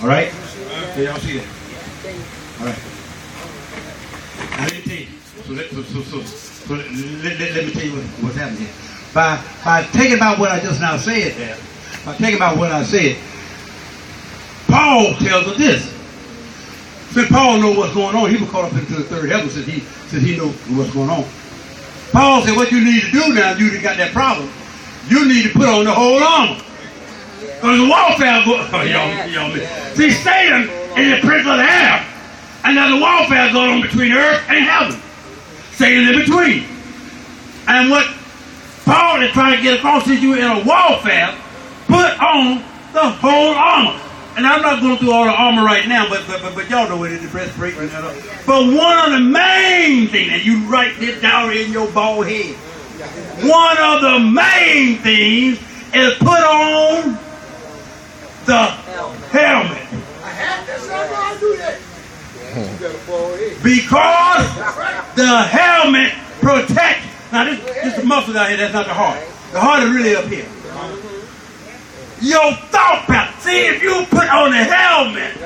All right? Can y'all see that? All right. Now let me tell you. So let me tell you what's happening here. By taking about what I just now said there, by taking about what I said, Paul tells us this. Since Paul knows what's going on, he was caught up into the third heaven since he knows what's going on. Paul said, what you need to do now, you got that problem, you need to put on the whole armor. Because the warfare see, Satan is the prince of the air. And now the warfare going on between earth and heaven. Satan in between. And what Paul is trying to get across is you in a warfare, put on the whole armor. And I'm not going through all the armor right now, but y'all know what it is, the breastplate. But one of the main things, and you write this down in your bald head, one of the main things is put on the helmet. Because the helmet protects. Now this is the muscles out here, that's not the heart. The heart is really up here. Your thought pattern. See, if you put on the helmet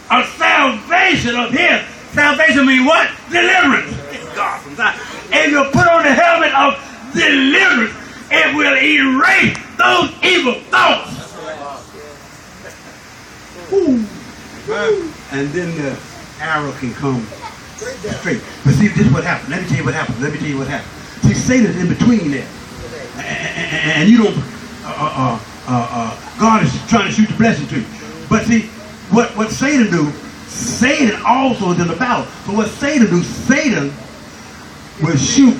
of salvation up here, salvation means what? Deliverance. It's God from that. If you put on the helmet of deliverance, it will erase those evil thoughts. And then the arrow can come straight. But see, this is what happened. Let me tell you what happened. See, Satan's in between there. And you don't, God is trying to shoot the blessing to you. But see, what Satan do, Satan also is in the battle. So what Satan do, Satan will shoot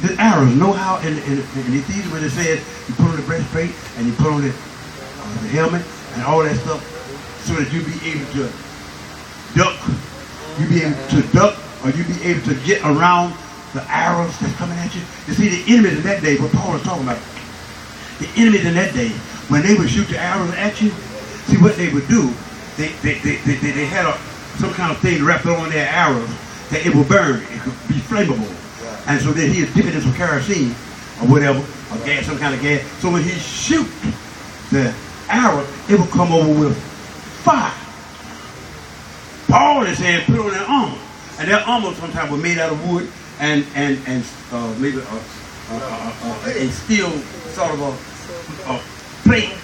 the arrows. Know how in Ephesians when it says you put on the breastplate and you put on the helmet and all that stuff so that you be able to duck. You be able to duck or you be able to get around the arrows that's coming at you. You see, the enemies in that day, what Paul is talking about, the enemies in that day, when they would shoot the arrows at you, see what they would do, they had some kind of thing wrapped on their arrows that it would burn, it could be flammable. And so then he would dip it in some kerosene or whatever, or gas, some kind of gas. So when he shoot the arrow, it would come over with fire. Paul is saying put on that armor. And that armor sometimes was made out of wood and maybe a steel sort of a plate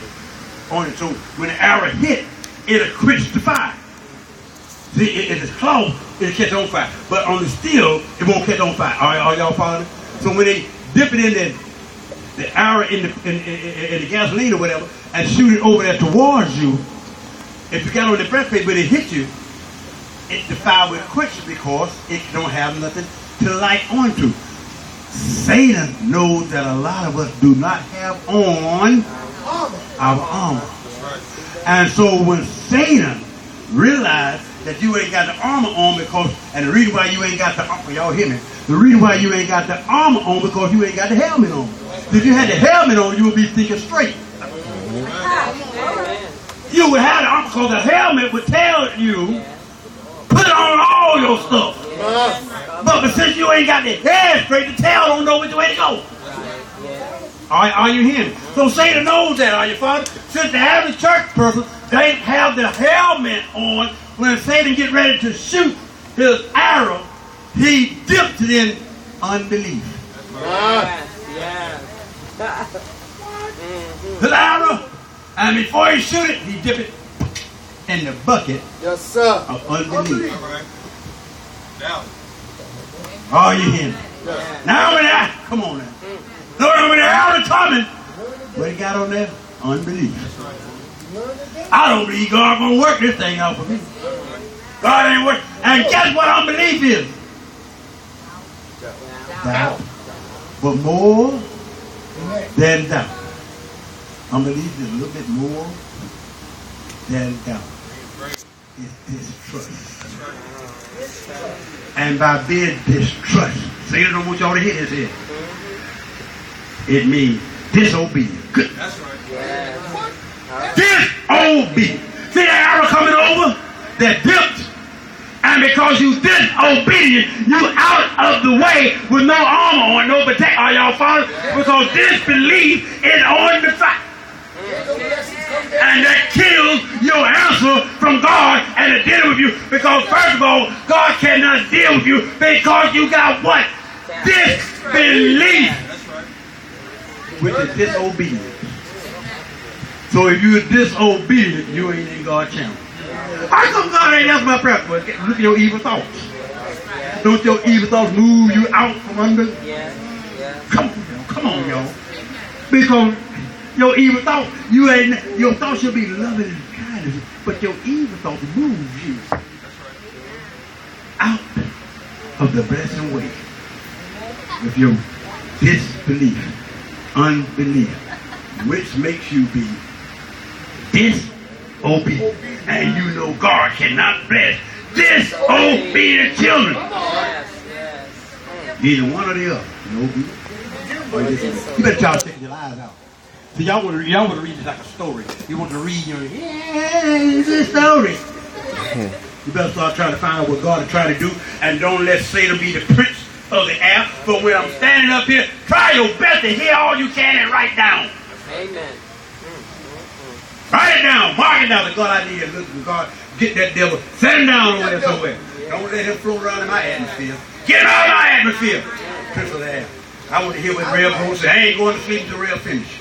on it. So when the arrow hit, it'll quench the fire. See, if it's close, it'll catch on fire. But on the steel, it won't catch on fire. Are y'all following? So when they dip it in the arrow in the gasoline or whatever, and shoot it over there towards you, if you got on the breastplate, but it hit you, the fire will quench because it don't have nothing to light onto. Satan knows that a lot of us do not have on our armor. And so when Satan realized that you ain't got the armor on because, and the reason why you ain't got the armor, y'all hear me? The reason why you ain't got the armor on because you ain't got the helmet on. If you had the helmet on, you would be thinking straight. You would have the armor because the helmet would tell you, put on all your stuff. But since you ain't got the head straight, the tail don't know which way to go. Are you hearing me? So Satan knows that, are you following? Since the average church person, they have the helmet on, when Satan get ready to shoot his arrow, he dips it in unbelief. His arrow, and before he shoot it, he dip it in the bucket of unbelief. Are you hearing me? Now when that, come on now. No, when the arrow coming, what he got on there? Unbelief. I don't believe God gonna work this thing out for me. God ain't working. And guess what unbelief is? Doubt. But more than doubt. Unbelief is a little bit more than doubt. It's distrust. And by being distrust, Satan don't want y'all to hit his head. It means disobedience. Good. That's right. Disobedience. See that arrow coming over? That dipped. And because you disobedient, you out of the way with no armor on, no protection. Are y'all following? Because disbelief is on the fight. And that kills your answer from God and to deal with you. Because first of all, God cannot deal with you because you got what? Disbelief. Which is disobedience. So if you're disobedient, you ain't in God's channel. How come God ain't answered my prayer? Well, look at your evil thoughts. Don't your evil thoughts move you out from under? Come on, y'all. Because your evil thoughts, your thoughts should be loving and kindness, but your evil thoughts move you out of the blessing way with your disbelief, unbelief, which makes you be disobedient. And you know God cannot bless disobedient children. Either one or the other. You better try to take your lives out. So y'all want to read this like a story. You want to read it's a story. You better start trying to find out what God is trying to do, and don't let Satan be the prince of the air. But when I'm standing up here, try your best to hear all you can and write down. Amen. Write it down, mark it down. God, I need to look. God, get that devil, set him down over there somewhere. Don't let him float around in my atmosphere. Get him out of my atmosphere. Prince of the air. I want to hear what Rev Ho said. I ain't going to sleep until Rev finish.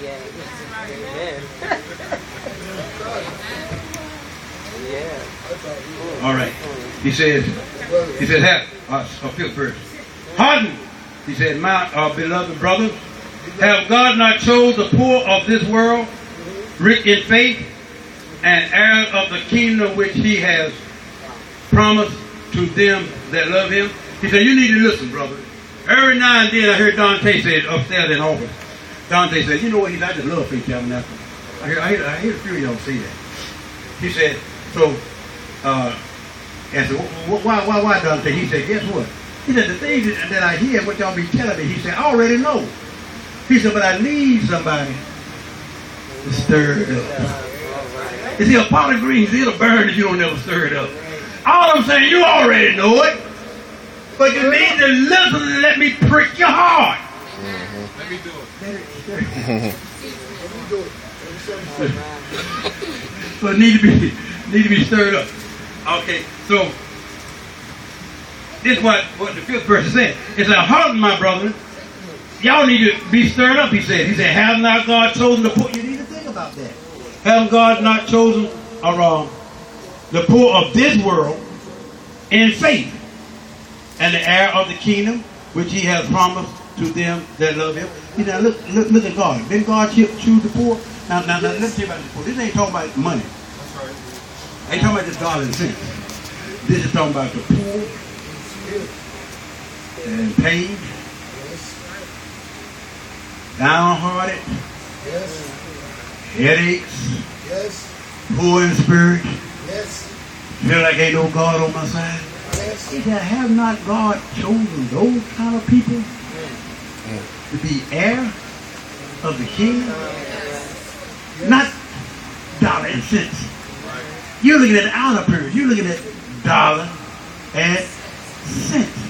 All right. He says, fifth verse. Harden, he said, my beloved brothers, have God not chose the poor of this world, rich in faith, and heirs of the kingdom which he has promised to them that love him? He said, you need to listen, brother. Every now and then I heard Dante say it upstairs in office. Dante said, you know what, I just love Faith Tabernacle. I hear a few of y'all say that. He said, I said, why Dante? He said, guess what? He said, the things that I hear, what y'all be telling me, he said, I already know. He said, but I need somebody to stir it up. You see, a pot of greens, it'll burn if you don't never stir it up. All I'm saying, you already know it. But you need to listen and let me prick your heart. Let me do it. So it need to be stirred up. Okay, so this is what the fifth verse said. It's a heart, my brother. Y'all need to be stirred up, he said. He said, have not God chosen the poor? You need to think about that. Have God not chosen the poor of this world in faith, and the heir of the kingdom which he has promised to them that love him? You know, look at God. Didn't God choose the poor? Now, let me tell you about the poor. This ain't talking about money. That's right. Ain't talking about just dollars and cents. This is talking about the poor and pain, downhearted, headaches, poor in spirit, feel like ain't no God on my side. He said, have not God chosen those kind of people to be heir of the kingdom? Not dollar and cents. You're looking at the outer appearance. You're looking at dollar and cents.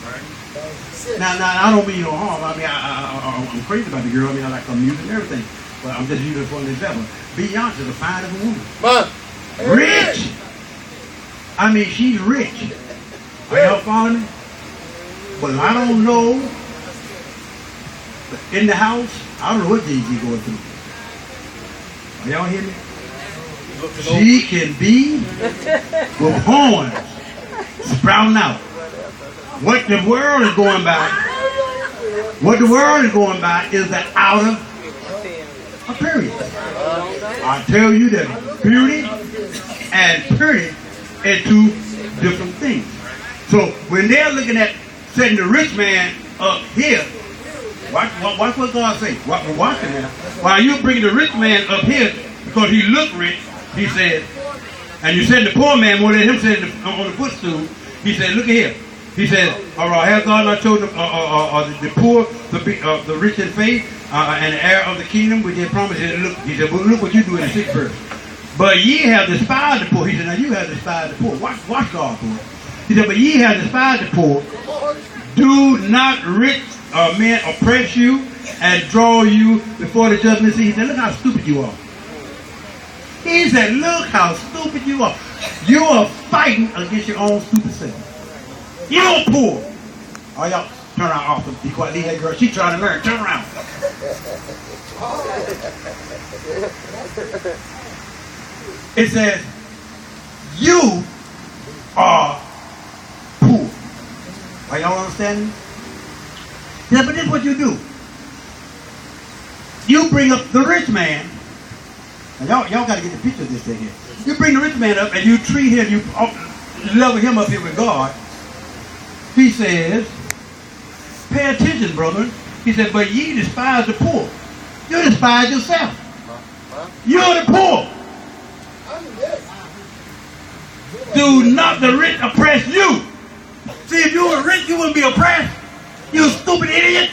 Now, I don't mean no harm. I mean, I'm crazy about the girl. I mean, I like her music and everything. But I'm just using it for an example. Beyonce is the finest woman. Rich. I mean, she's rich. Are y'all following me? But I don't know. In the house, I don't know what Jay-Z going through. Are y'all hear me? She can be with horns sprouting out. What the world is going by, is the outer appearance. I tell you that beauty and pretty are two different things. So when they're looking at setting the rich man up here, watch what God says. Watch it now. While you bring the rich man up here because he looked rich, he said, and you said the poor man won't let him sit on the footstool. He said, look at here. He said, all right, has God not chosen the poor, the rich in faith, and the heir of the kingdom, which he promised? He said, well, look what you do in the 6th verse. But ye have despised the poor. He said, now you have despised the poor. Watch God for it. He said, but ye have despised the poor. Do not rich men oppress you and draw you before the judgment seat? He said, look how stupid you are. He said, look how stupid stupid you are. You are fighting against your own stupid self. You're poor. Oh, y'all, turn around off. Be quiet. Leave that girl. She's trying to learn. Turn around. It says, you are poor. Are y'all understanding? Yeah, but this is what you do. You bring up the rich man. Now y'all got to get the picture of this thing here. You bring the rich man up and you treat him, you level him up here with God. He says, pay attention, brethren. He said, but ye despise the poor. You despise yourself. You're the poor. Do not the rich oppress you. See, if you were rich, you wouldn't be oppressed. You stupid idiot.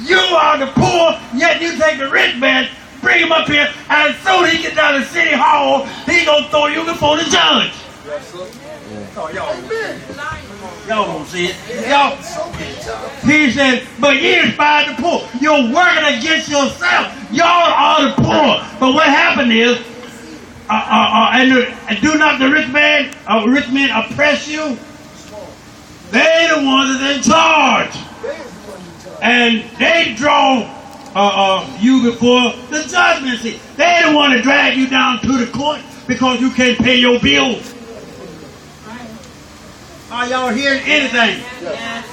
You are the poor, yet you take the rich man, bring him up here, and as soon as he gets out of City Hall, he's going to throw you before the judge. Oh, y'all won't see it. Y'all. He said, but ye despise the poor. You're working against yourself. Y'all are the poor. But what happened is, and do not the rich men oppress you? They the ones that's in charge. And they draw you before the judgment seat. They don't want to drag you down to the court because you can't pay your bills. Are y'all hearing anything? Yes.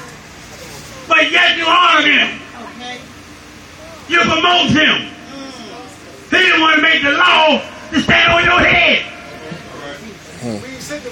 But yet you honor him. Okay. You promote him. He didn't want to make the law to stand on your head.